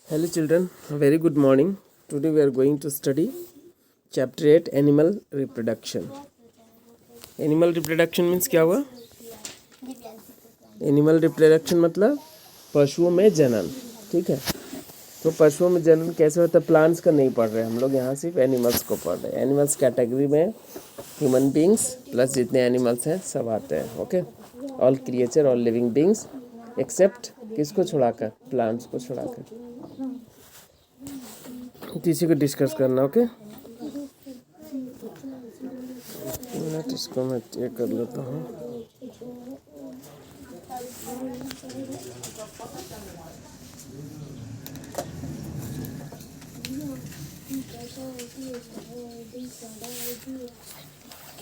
Hello children, very good morning. Today we are going to study chapter 8 animal reproduction. Animal reproduction means क्या हुआ? Animal reproduction मतलब पशुओं में जनन, ठीक है। तो पशुओं में जनन कैसे होता है? प्लांट्स का नहीं पढ़ रहे हम लोग, यहाँ सिर्फ एनिमल्स को पढ़ रहे हैं। एनिमल्स कैटेगरी में ह्यूमन बींग्स प्लस जितने एनिमल्स हैं सब आते हैं, okay. All creature, all living beings except किसको छुड़ाकर? प्लांट्स को छुड़ाकर। इसी को डिस्कस करना, ओके। मिनट इसको मैं चेक कर लेता हूँ।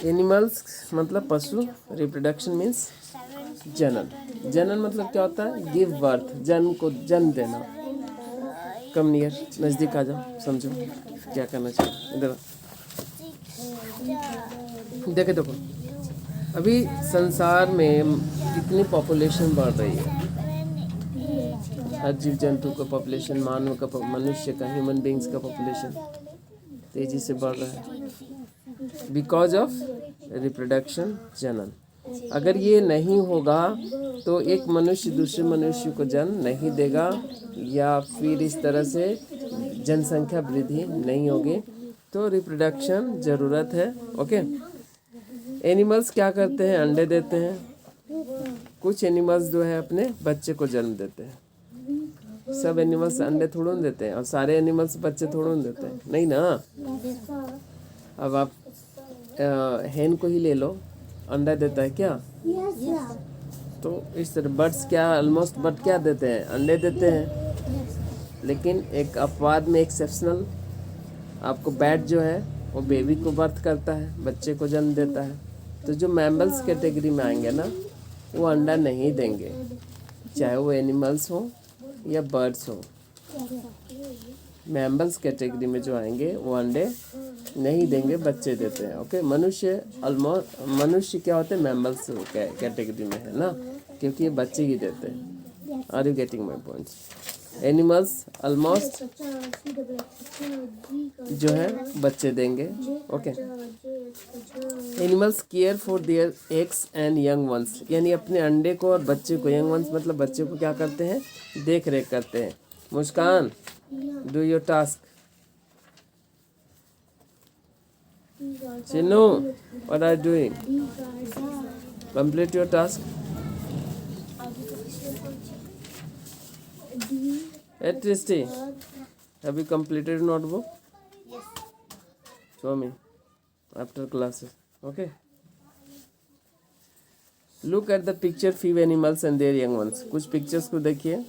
एनिमल्स मतलब पशु, रिप्रोडक्शन मीन्स जनन। जनन मतलब क्या होता है? गिव बर्थ, जन्म को जन्म देना। कम नियर, नज़दीक आ जाओ, समझो क्या करना चाहिए। इधर देखो अभी संसार में कितनी पॉपुलेशन बढ़ रही है। हर जीव जंतु का पॉपुलेशन, मानव का, मनुष्य का, ह्यूमन बींग्स का पॉपुलेशन तेजी से बढ़ रहा है बिकॉज ऑफ रिप्रोडक्शन, जनन। अगर ये नहीं होगा तो एक मनुष्य दूसरे मनुष्य को जन्म नहीं देगा, या फिर इस तरह से जनसंख्या वृद्धि नहीं होगी। तो रिप्रोडक्शन ज़रूरत है, ओके। एनिमल्स क्या करते हैं? अंडे देते हैं। कुछ एनिमल्स जो है अपने बच्चे को जन्म देते हैं। सब एनिमल्स अंडे थोड़ा देते हैं, और सारे एनिमल्स बच्चे थोड़ा देते हैं, नहीं ना। अब आप हेन को ही ले लो, अंडा देता है क्या? तो इस तरह बर्ड्स क्या, ऑलमोस्ट बर्ड क्या देते हैं? अंडे देते हैं। लेकिन एक अपवाद में एक्सेप्शनल, आपको बैट जो है वो बेबी को बर्थ करता है, बच्चे को जन्म देता है। तो जो मैमल्स कैटेगरी में आएंगे ना, वो अंडा नहीं देंगे, चाहे वो एनिमल्स हो या बर्ड्स हो। मैमल्स कैटेगरी में जो आएंगे वो अंडे नहीं देंगे, बच्चे देते हैं, ओके। मनुष्य क्या होते हैं? मैमल्स कैटेगरी में है ना, क्योंकि ये बच्चे ही देते हैं। Are you getting my points? Animals almost जो है बच्चे देंगे, okay. Animals care for their eggs and young ones, यानी अपने अंडे को और बच्चे को, यंग वंस मतलब बच्चे को क्या करते हैं? देख रेख करते हैं। Muskan, do your task. Chinu, what are you doing? Complete your task. Hey Tristy, have you completed your notebook? Yes. Show me after classes, okay? Look at the picture, few animals and their young ones. कुछ pictures को देखिए,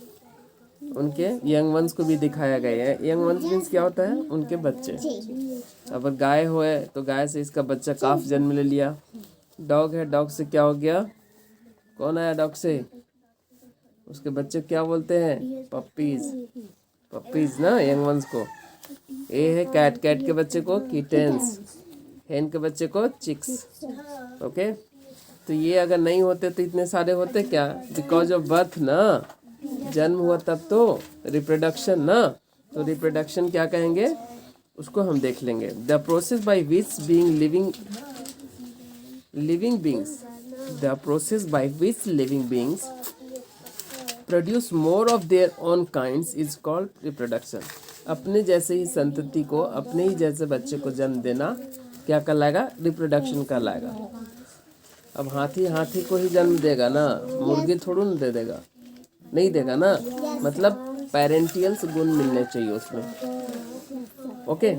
उनके young ones को भी दिखाया गया है। Young ones means क्या होता है? उनके बच्चे। अगर गाय हो है तो गाय से इसका बच्चा काफ जन्म ले लिया। डॉग है, डॉग से क्या हो गया? कौन आया डॉग से? उसके बच्चे क्या बोलते हैं? पप्पीज। पप्पीज ना यंग वंस को। ये है कैट, कैट के बच्चे को किटेंस, हेन के बच्चे को चिक्स, ओके। तो ये अगर नहीं होते तो इतने सारे होते क्या? बिकॉज ऑफ बर्थ ना, जन्म हुआ तब तो रिप्रोडक्शन ना। तो रिप्रोडक्शन क्या कहेंगे उसको हम देख लेंगे। The process by which being living beings, the process by which living beings produce more of their own kinds is called reproduction. अपने जैसे ही संतति को, अपने ही जैसे बच्चे को जन्म देना क्या कहलाएगा? रिप्रोडक्शन कहलाएगा। अब हाथी को ही जन्म देगा ना, मुर्गी थोड़ा ना दे देगा, नहीं देगा ना। मतलब पेरेंटियल्स गुण मिलने चाहिए उसमें, ओके।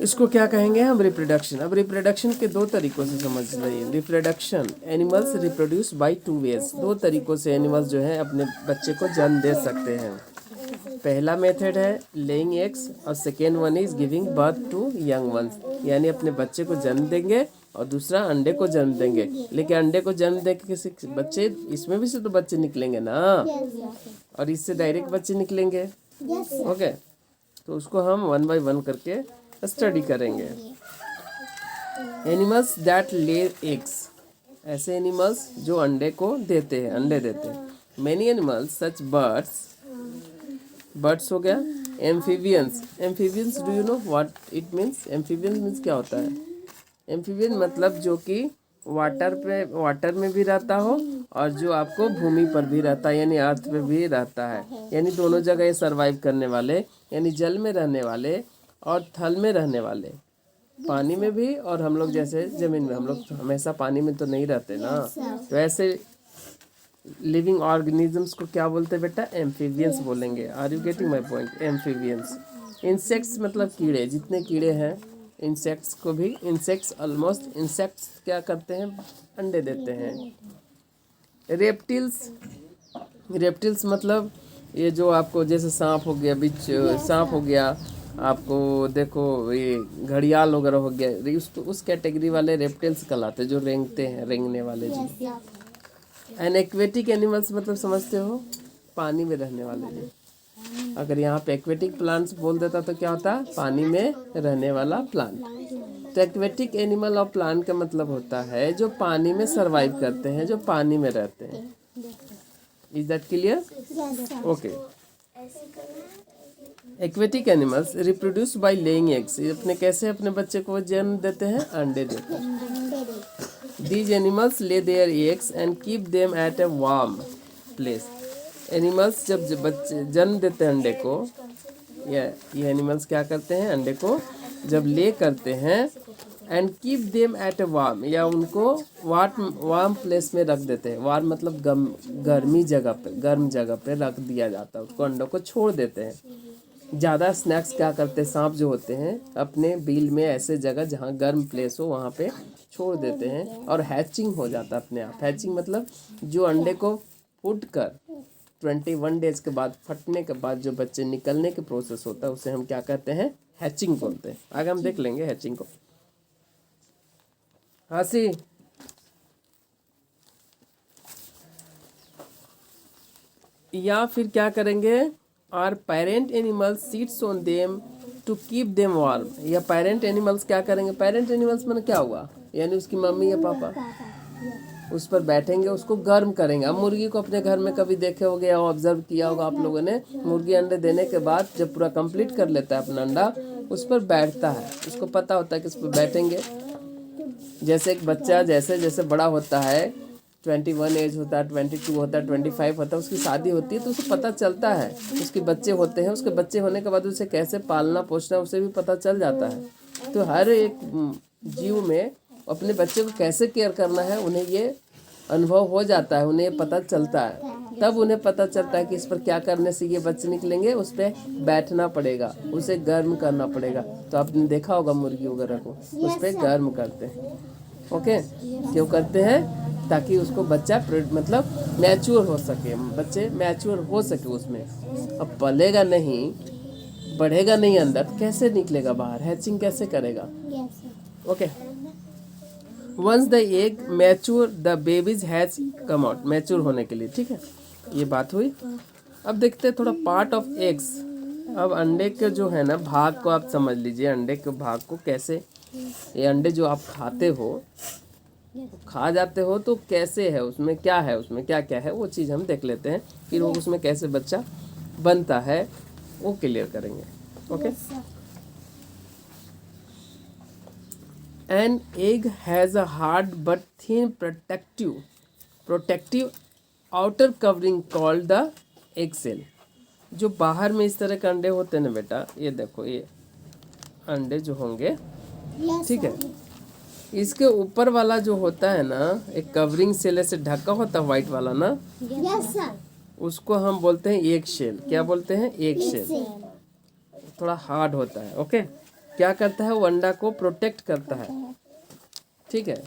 इसको क्या कहेंगे हम? रिप्रोडक्शन। अब रिप्रोडक्शन के दो तरीकों से समझ लीजिए। Reproduction, animals reproduce by two ways. दो तरीकों से एनिमल्स जो है अपने बच्चे को जन्म दे सकते हैं। पहला मेथड है लेइंग एग्स, और second one is giving birth to young ones, यानी अपने बच्चे को जन्म देंगे और दूसरा अंडे को जन्म देंगे। लेकिन अंडे को जन्म दे के किसी बच्चे, इसमें भी से तो बच्चे निकलेंगे ना, और इससे डायरेक्ट बच्चे निकलेंगे, ओके। तो उसको हम वन बाय वन करके स्टडी करेंगे। एनिमल्स दैट ले एग्स, ऐसे एनिमल्स जो अंडे को देते हैं, अंडे देते हैं। Many animals such birds birds हो गया। Amphibians, amphibians do you know what it means? Amphibians means क्या होता है? एम्फीबियन मतलब जो कि वाटर में भी रहता हो और जो आपको भूमि पर भी रहता है, यानी अर्थ पे भी रहता है, यानी दोनों जगह ये सर्वाइव करने वाले, यानी जल में रहने वाले और थल में रहने वाले, पानी में भी और हम लोग जैसे जमीन में। हम लोग हमेशा पानी में तो नहीं रहते ना, तो ऐसे लिविंग ऑर्गेनिजम्स को क्या बोलते हैं बेटा? एम्फीबियंस बोलेंगे। Are you getting my point? Amphibians. Insects मतलब कीड़े, जितने कीड़े हैं इंसेक्ट्स को भी, इंसेक्ट्स ऑलमोस्ट, इंसेक्ट्स क्या करते हैं? अंडे देते हैं। रेप्टिल्स, रेप्टिल्स मतलब ये जो आपको जैसे सांप हो गया, बिच सांप हो गया, आपको देखो ये घड़ियाल वगैरह हो गया, उस कैटेगरी वाले रेप्टिल्स कहलाते हैं, जो रेंगते हैं, रेंगने वाले जी। एंड एक्वेटिक एनिमल्स मतलब समझते हो? पानी में रहने वाले जी। अगर यहाँ पे एक्वेटिक प्लांट्स बोल देता तो क्या होता? पानी में रहने वाला प्लांट। तो एक्वेटिक एनिमल और प्लांट का मतलब होता है जो पानी में सरवाइव करते हैं, जो पानी में रहते हैं। Is that clear? Okay. Aquatic animals reproduce by laying eggs, अपने कैसे अपने बच्चे को जन्म देते हैं? अंडे देते हैं। These animals lay their eggs and keep them at a warm place. Animals जब बच्चे जन्म देते हैं अंडे को, ये एनिमल्स क्या करते हैं? अंडे को जब ले करते हैं and keep them at a warm, या उनको वार्म प्लेस में रख देते हैं। वार्म मतलब गर्मी जगह पे, गर्म जगह पे रख दिया जाता है, उसको अंडों को छोड़ देते हैं। ज़्यादा स्नैक्स क्या करते हैं? सांप जो होते हैं अपने बिल में ऐसे जगह जहाँ गर्म प्लेस हो वहाँ पे छोड़ देते हैं और हैचिंग हो जाता है अपने आप। हैचिंग मतलब जो अंडे को फूट कर 21 डेज के बाद, फटने के बाद जो बच्चे निकलने के प्रोसेस होता है उसे हम क्या कहते हैं? हैचिंग बोलते हैं। आगे हम देख लेंगे हैचिंग को। हासी, या फिर क्या करेंगे? Or parent animals sits on them to keep them warm, या पेरेंट एनिमल्स क्या करेंगे? पेरेंट एनिमल्स मैंने क्या हुआ? यानी उसकी मम्मी या पापा उस पर बैठेंगे, उसको गर्म करेंगे। अब मुर्गी को अपने घर में कभी देखे होगे या ऑब्जर्व किया होगा आप लोगों ने, मुर्गी अंडे देने के बाद जब पूरा कंप्लीट कर लेता है अपना अंडा, उस पर बैठता है, उसको पता होता है कि उस पर बैठेंगे। जैसे एक बच्चा जैसे जैसे बड़ा होता है, 21 एज होता है, 22 होता है, 25 होता है, उसकी शादी होती है तो उसे पता चलता है, उसके बच्चे होते हैं, उसके बच्चे होने के बाद उसे कैसे पालना पोसना उसे भी पता चल जाता है। तो हर एक जीव में अपने बच्चे को कैसे केयर करना है उन्हें ये अनुभव हो जाता है, उन्हें पता चलता है। तब उन्हें पता चलता है कि इस पर क्या करने से ये बच्चे निकलेंगे, उस पर बैठना पड़ेगा, उसे गर्म करना पड़ेगा। तो आपने देखा होगा मुर्गी वगैरह को उस पर गर्म करते हैं। ओके, क्यों करते हैं? ताकि उसको बच्चा मतलब मैच्योर हो सके, बच्चे मैच्योर हो सके उसमें। अब पलेगा नहीं, बढ़ेगा नहीं अंदर, कैसे निकलेगा बाहर? हैचिंग कैसे करेगा? Okay. Once the egg mature the babies has come out, mature होने के लिए। ठीक है, ये बात हुई। अब देखते हैं थोड़ा पार्ट ऑफ एग्स। अब अंडे के जो है ना भाग को आप समझ लीजिए, अंडे के भाग को कैसे, ये अंडे जो आप खाते हो, खा जाते हो, तो कैसे है, उसमें क्या है, उसमें क्या क्या है, वो चीज़ हम देख लेते हैं। फिर वो उसमें कैसे बच्चा बनता है वो क्लियर करेंगे। Okay. An egg has a hard but thin protective outer covering called the egg shell। जो बाहर में इस तरह के अंडे होते हैं ना बेटा, ये देखो, ये अंडे जो होंगे, ठीक है, इसके ऊपर वाला जो होता है ना, एक कवरिंग सेल से ढका होता है व्हाइट वाला ना, उसको हम बोलते हैं एग शेल। क्या बोलते हैं? Egg shell. थोड़ा हार्ड होता है। ओके, क्या करता है? वो अंडा को प्रोटेक्ट करता है। ठीक है,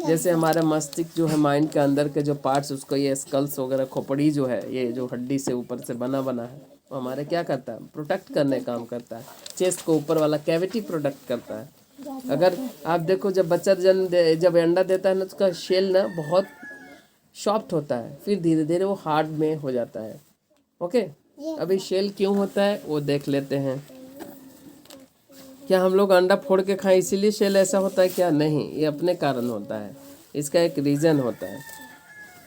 जैसे हमारा मस्तिष्क जो है, माइंड के अंदर के जो पार्ट्स, उसको ये स्कल्स वगैरह, खोपड़ी जो है, ये जो हड्डी से ऊपर से बना है, वो हमारे क्या करता है? प्रोटेक्ट करने काम करता है। चेस्ट को ऊपर वाला कैविटी प्रोटेक्ट करता है। अगर आप देखो, जब बच्चा जब अंडा देता है ना, तो उसका शेल ना बहुत सॉफ्ट होता है, फिर धीरे धीरे वो हार्ड में हो जाता है। ओके, अभी शेल क्यों होता है वो देख लेते हैं। क्या हम लोग अंडा फोड़ के खाएं इसीलिए शेल ऐसा होता है? क्या नहीं, ये अपने कारण होता है, इसका एक रीज़न होता है।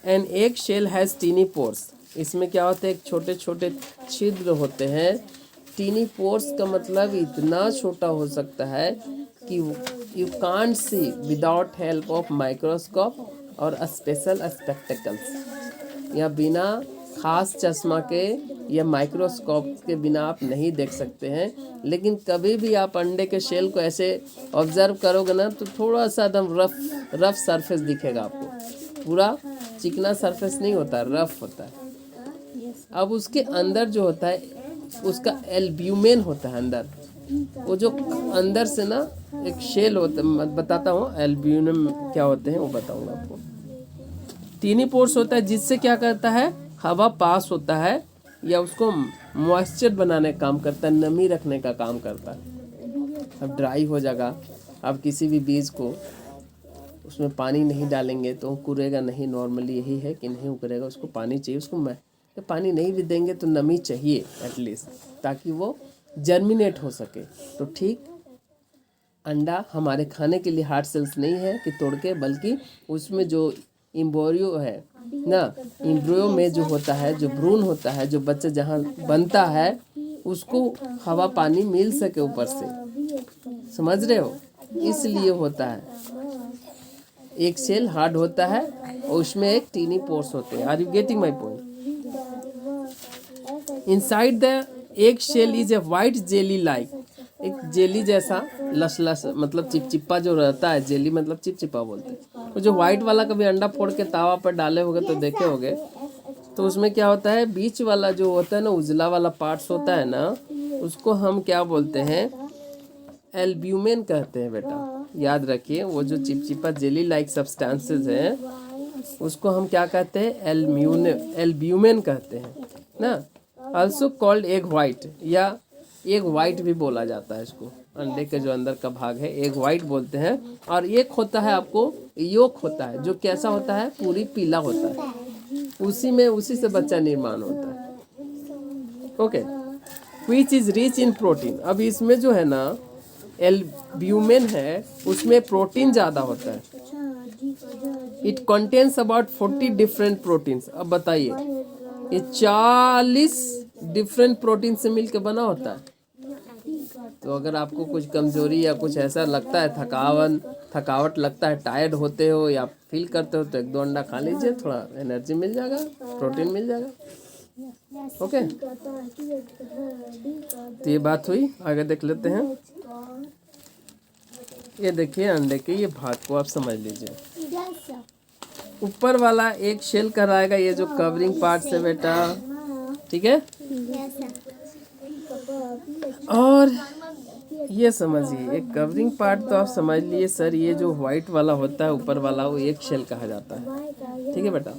An egg shell has tiny pores. इसमें क्या होता है, एक छोटे छोटे छिद्र होते हैं। टीनी पोर्स का मतलब इतना छोटा हो सकता है कि you can't see without help of microscope और स्पेशल स्पेक्टेकल्स, या बिना खास चश्मा के या माइक्रोस्कोप के बिना आप नहीं देख सकते हैं। लेकिन कभी भी आप अंडे के शेल को ऐसे ऑब्जर्व करोगे ना तो थोड़ा सा एकदम रफ सरफेस दिखेगा आपको, पूरा चिकना सरफेस नहीं होता, रफ होता है। अब उसके अंदर जो होता है उसका एल्ब्यूमेन होता है अंदर, वो जो अंदर से ना एक शेल होता है, मैं बताता हूँ एल्ब्यूमेन क्या होते हैं वो बताऊंगा आपको। टीनी पोर्स होता है जिससे क्या करता है, हवा पास होता है या उसको मॉइस्चर बनाने का काम करता है, नमी रखने का काम करता है। अब ड्राई हो जाएगा, अब किसी भी बीज को उसमें पानी नहीं डालेंगे तो उगेगा नहीं, नॉर्मली यही है कि नहीं उगेगा, उसको पानी चाहिए। उसको तो पानी नहीं भी देंगे तो नमी चाहिए एटलीस्ट, ताकि वो जर्मिनेट हो सके। तो ठीक अंडा हमारे खाने के लिए हार्ड सेल्स नहीं है कि तोड़ के, बल्कि उसमें जो एम्ब्रियो है ना, एम्ब्रियो में जो होता है, जो भ्रूण होता है, जो बच्चा जहाँ बनता है उसको हवा पानी मिल सके ऊपर से, समझ रहे हो, इसलिए होता है। एक सेल हार्ड होता है और उसमें एक टीनी पोर्स होते हैं। Are you getting my point? Inside the egg shell is a white jelly like, एक जेली जैसा लस मतलब चिपचिपा जो रहता है, जेली मतलब चिपचिपा बोलते हैं। वो जो वाइट वाला कभी अंडा फोड़ के तावा पर डाले होगे तो देखे होगे, तो उसमें क्या होता है, बीच वाला जो होता है ना, उजला वाला पार्ट्स होता है ना, उसको हम क्या बोलते हैं, एल्ब्यूमेन कहते हैं बेटा, याद रखिए। वो जो चिपचिपा जेली लाइक सब्सटेंसेस हैं उसको हम क्या कहते हैं, एल्ब्यूमेन कहते हैं ना। आल्सो कॉल्ड एग वाइट, या एग वाइट भी बोला जाता है इसको, अंडे के जो अंदर का भाग है एग वाइट बोलते हैं। और एक होता है आपको योक होता है, जो कैसा होता है, पूरी पीला होता है, उसी से बच्चा निर्माण होता है। Okay, which is rich in protein. अब इसमें जो है ना एल्ब्यूमेन है, उसमें प्रोटीन ज़्यादा होता है। It contains about 40 different proteins. अब बताइए, ये 40 डिफरेंट प्रोटीन से मिलकर बना होता है। तो अगर आपको कुछ कमजोरी या कुछ ऐसा लगता है, थकावट लगता है, टायर्ड होते हो या फील करते हो, तो 1-2 अंडा खा लीजिए, थोड़ा एनर्जी मिल जाएगा, प्रोटीन मिल जाएगा। ओके, तो ये बात हुई। आगे देख लेते हैं। ये देखिए अंडे के ये भाग को आप समझ लीजिए। ऊपर वाला एक शेल कराएगा, ये जो कवरिंग पार्ट है बेटा, ठीक है। और ये समझिए, एक कवरिंग पार्ट तो आप समझ लिए सर, ये जो व्हाइट वाला होता है ऊपर वाला, वो एक शेल कहा जाता है, ठीक है बेटा।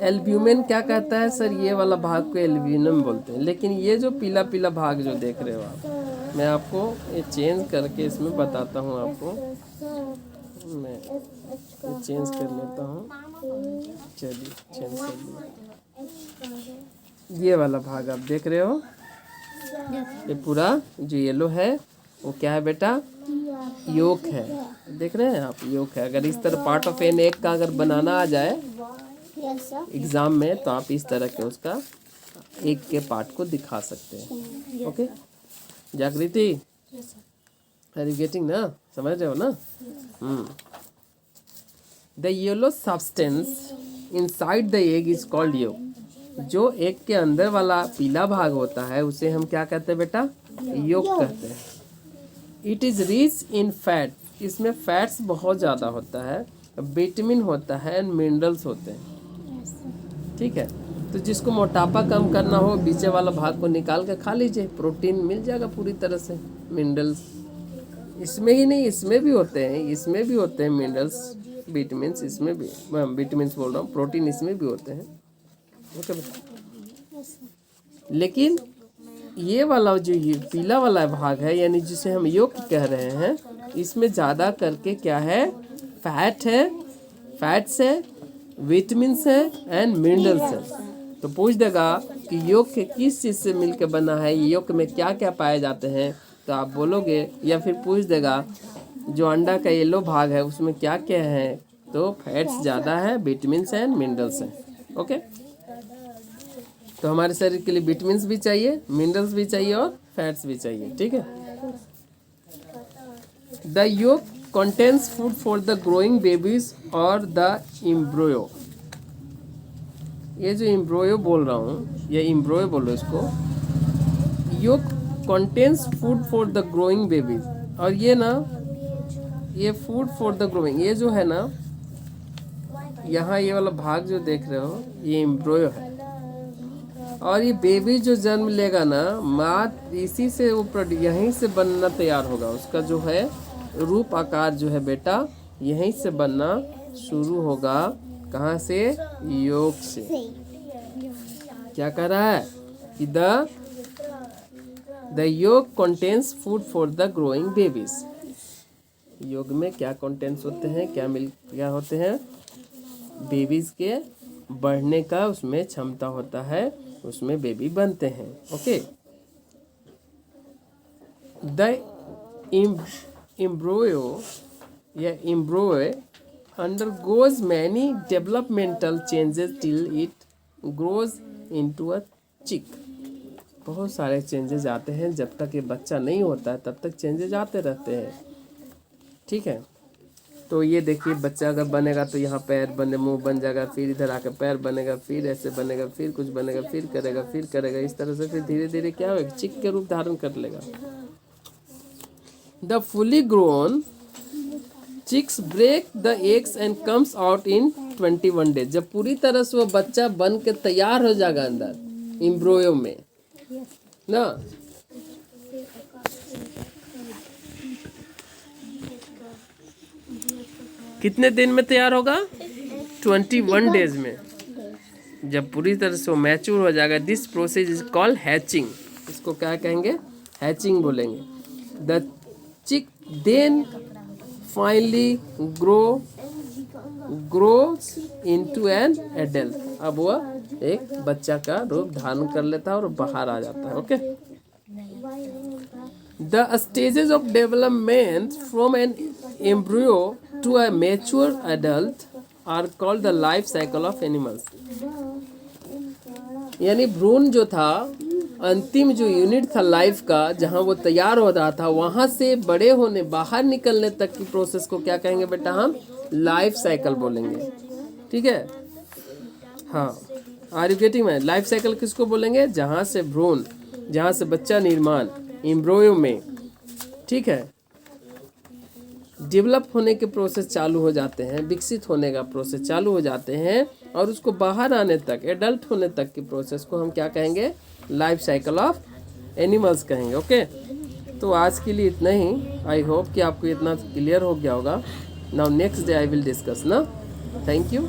एल्ब्यूमेन क्या कहता है सर, ये वाला भाग को एल्ब्यूमेन बोलते हैं। लेकिन ये जो पीला पीला भाग जो देख रहे हो आप, मैं आपको ये चेंज करके इसमें बताता हूँ आपको। मैं ये चेंज कर लेता हूँ, चलिए चेंज कर लिया। ये वाला भाग आप देख रहे हो, ये पूरा जो येलो है वो क्या है बेटा, योक है। देख रहे हैं आप, योक है। अगर इस तरह पार्ट ऑफ एन एग का अगर बनाना आ जाए एग्जाम में, तो आप इस तरह के उसका एग के पार्ट को दिखा सकते हैं। ओके जागृति, आर यू गेटिंग ना, समझ रहे हो ना। The yellow substance inside the egg is called yolk. जो एग के अंदर वाला पीला भाग होता है उसे हम क्या कहते हैं बेटा, योक कहते हैं। It is rich in fat, इसमें फैट्स बहुत ज़्यादा होता है, विटामिन होता है एंड मिनरल्स होते हैं, ठीक है। तो जिसको मोटापा कम करना हो, बीचे वाला भाग को निकाल के खा लीजिए, प्रोटीन मिल जाएगा पूरी तरह से। मिनरल्स इसमें ही नहीं, इसमें भी होते हैं, इसमें भी होते हैं मिनरल्स, विटामिन, इसमें भी, विटामिन बोल रहा हूँ, प्रोटीन इसमें भी होते हैं। ओके, लेकिन ये वाला जो ये पीला वाला भाग है, यानी जिसे हम योक कह रहे हैं, इसमें ज़्यादा करके क्या है, फैट है, फैट्स है, विटामिन है एंड मिनरल्स है। तो पूछ देगा कि योक किस चीज़ से मिलकर बना है, योक में क्या क्या पाए जाते हैं, तो आप बोलोगे, या फिर पूछ देगा जो अंडा का येलो भाग है उसमें क्या क्या है, तो फैट्स ज़्यादा है, विटामिन एंड मिनरल्स हैं। ओके, तो हमारे शरीर के लिए विटामिन्स भी चाहिए, मिनरल्स भी चाहिए और फैट्स भी चाहिए, ठीक है। The yolk contains food for the growing babies और द एम्ब्रियो। ये जो एम्ब्रियो बोल रहा हूँ, ये एम्ब्रियो बोलो इसको। Yolk contains food for the growing babies, और ये ना, ये फूड फॉर द ग्रोइंग, ये जो है ना, यहाँ ये वाला भाग जो देख रहे हो ये एम्ब्रियो है, और ये बेबी जो जन्म लेगा ना, माँ इसी से वो यहीं से बनना तैयार होगा। उसका जो है रूप आकार जो है बेटा, यहीं से बनना शुरू होगा। कहाँ से? योग से। क्या कह रहा है कि द योग contains food for the growing babies. योग में क्या कंटेंट्स होते हैं, क्या होते हैं? बेबीज के बढ़ने का उसमें क्षमता होता है, उसमें बेबी बनते हैं। ओके। द embryo या embryo undergoes many developmental changes till it grows into a chick। बहुत सारे चेंजेस आते हैं, जब तक ये बच्चा नहीं होता है तब तक चेंजेस आते रहते हैं, ठीक है। तो ये देखिए, बच्चा अगर बनेगा तो यहाँ पैर बने, मुंह बन जाएगा, फिर इधर आकर पैर बनेगा, फिर ऐसे बनेगा, फिर कुछ बनेगा, फिर करेगा, इस तरह से फिर धीरे धीरे क्या होगा, चिक के रूप धारण कर लेगा। The fully grown chicks break the eggs and comes out in 21 days. जब पूरी तरह से वो बच्चा बन के तैयार हो जाएगा अंदर एम्ब्रियो में ना, कितने दिन में तैयार होगा? 21 डेज में। जब पूरी तरह से वो मैच्योर हो जाएगा, this process is called hatching. इसको क्या कहेंगे? हैचिंग बोलेंगे। The chick then finally grows into an adult. अब वह एक बच्चा का रूप धारण कर लेता है और बाहर आ जाता है। Okay. The stages of development from an embryo to a mature adult are called the life cycle of animals. यानी भ्रूण जो था, अंतिम जो यूनिट था लाइफ का, जहाँ वो तैयार हो रहा था, वहाँ से बड़े होने, बाहर निकलने तक की प्रोसेस को क्या कहेंगे बेटा? हम लाइफ साइकिल बोलेंगे, ठीक है। हाँ, are you getting my? Life cycle किसको बोलेंगे? जहाँ से भ्रूण, जहाँ से बच्चा निर्माण एम्ब्रियो में, ठीक है, डेवलप होने के प्रोसेस चालू हो जाते हैं, विकसित होने का प्रोसेस चालू हो जाते हैं, और उसको बाहर आने तक, एडल्ट होने तक की प्रोसेस को हम क्या कहेंगे? लाइफ साइकिल ऑफ एनिमल्स कहेंगे। ओके। तो आज के लिए इतना ही। आई होप कि आपको इतना क्लियर हो गया होगा। Now next day I will discuss ना। Thank you.